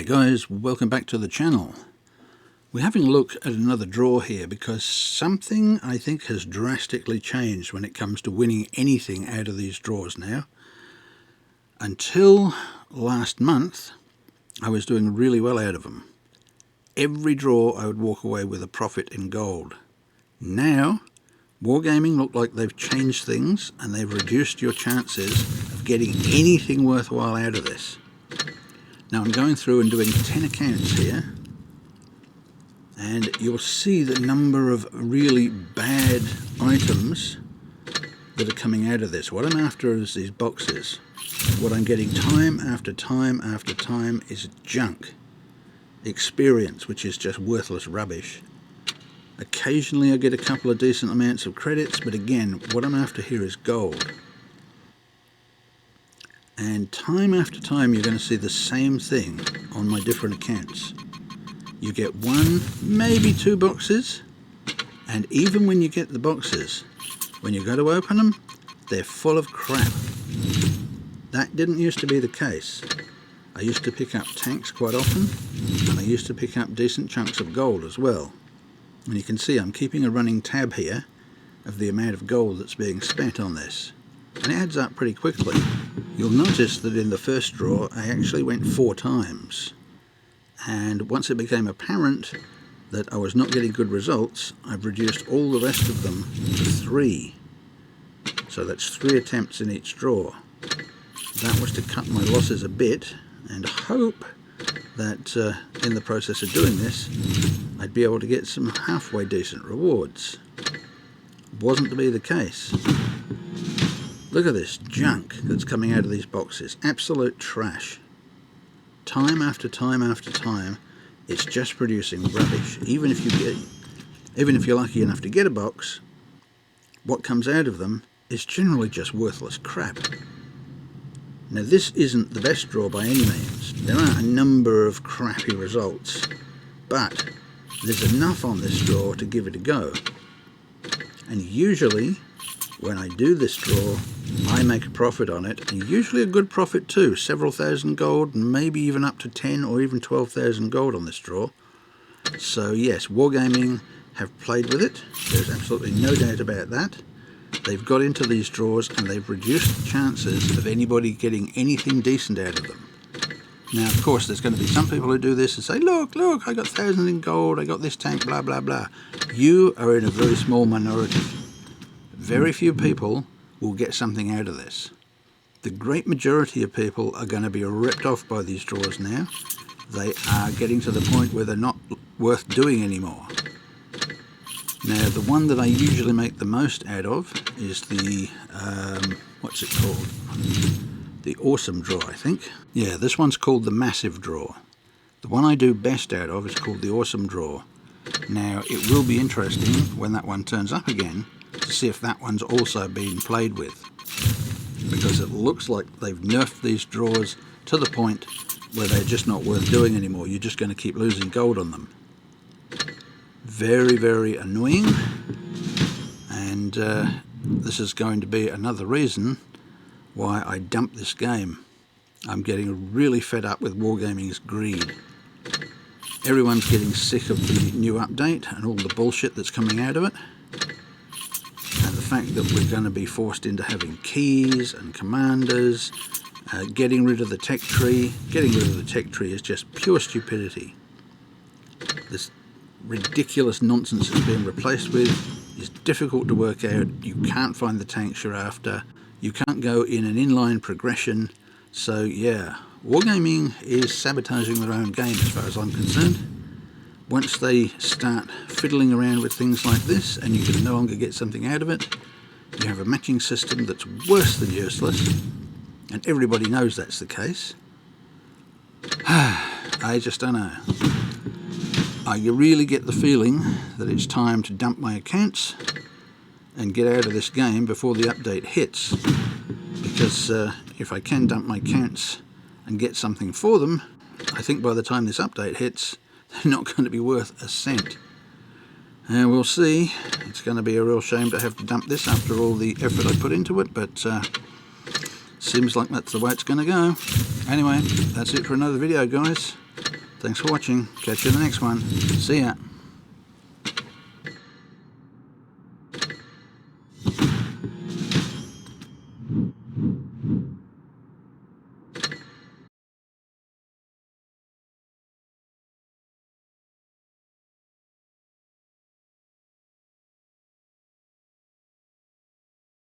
guys, welcome back to the channel. We're having a look at another draw here because something I think has drastically changed when it comes to winning anything out of these draws now. Until last month I was doing really well out of them. Every draw I would walk away with a profit in gold. Now Wargaming look like they've changed things and they've reduced your chances of getting anything worthwhile out of this. Now I'm going through and doing 10 accounts here, and you'll see the number of really bad items that are coming out of this. What I'm after is these boxes. What I'm getting time after time after time is junk. Experience, which is just worthless rubbish. Occasionally I get a couple of decent amounts of credits, but again, what I'm after here is gold. And time after time you're going to see the same thing on my different accounts. You get one, maybe two boxes, and even when you get the boxes, when you go to open them, they're full of crap. That didn't used to be the case. I used to pick up tanks quite often, and I used to pick up decent chunks of gold as well. And you can see I'm keeping a running tab here of the amount of gold that's being spent on this. And it adds up pretty quickly. You'll notice that in the first draw I actually went 4 times. And once it became apparent that I was not getting good results, I've reduced all the rest of them to 3. So that's 3 attempts in each draw. That was to cut my losses a bit and hope that in the process of doing this I'd be able to get some halfway decent rewards. Wasn't to be the case. Look at this junk that's coming out of these boxes. Absolute trash. Time after time after time, it's just producing rubbish. Even if you're lucky enough to get a box, what comes out of them is generally just worthless crap. Now this isn't the best draw by any means. There are a number of crappy results, but there's enough on this draw to give it a go. And usually when I do this draw, I make a profit on it, and usually a good profit too, several thousand gold, maybe even up to 10 or even 12,000 gold on this draw. So yes, Wargaming have played with it, there's absolutely no doubt about that. They've got into these draws and they've reduced the chances of anybody getting anything decent out of them. Now of course there's going to be some people who do this and say, look, I got thousands in gold, I got this tank, blah blah blah. You are in a very small minority. Very few people will get something out of this. The great majority of people are going to be ripped off by these draws now. They are getting to the point where they're not worth doing anymore. Now the one that I usually make the most out of is the, what's it called? The awesome draw, I think. Yeah, this one's called the massive draw. The one I do best out of is called the awesome draw. Now it will be interesting when that one turns up again to see if that one's also been played with, because it looks like they've nerfed these draws to the point where they're just not worth doing anymore. You're just going to keep losing gold on them. Very, very annoying, and this is going to be another reason why I dump this game. I'm getting really fed up with Wargaming's greed. Everyone's getting sick of the new update and all the bullshit that's coming out of it. And the fact that we're going to be forced into having keys and commanders, getting rid of the tech tree. Getting rid of the tech tree is just pure stupidity. This ridiculous nonsense it's being replaced with is difficult to work out. You can't find the tanks you're after. You can't go in an inline progression. So yeah, Wargaming is sabotaging their own game as far as I'm concerned. Once they start fiddling around with things like this and you can no longer get something out of it, you have a matching system that's worse than useless, and everybody knows that's the case. I just don't know. I really get the feeling that it's time to dump my accounts and get out of this game before the update hits, because if I can dump my accounts and get something for them, I think by the time this update hits, they're not going to be worth a cent. And we'll see. It's going to be a real shame to have to dump this after all the effort I put into it, but seems like that's the way it's going to go. Anyway, that's it for another video, guys. Thanks for watching. Catch you in the next one. See ya.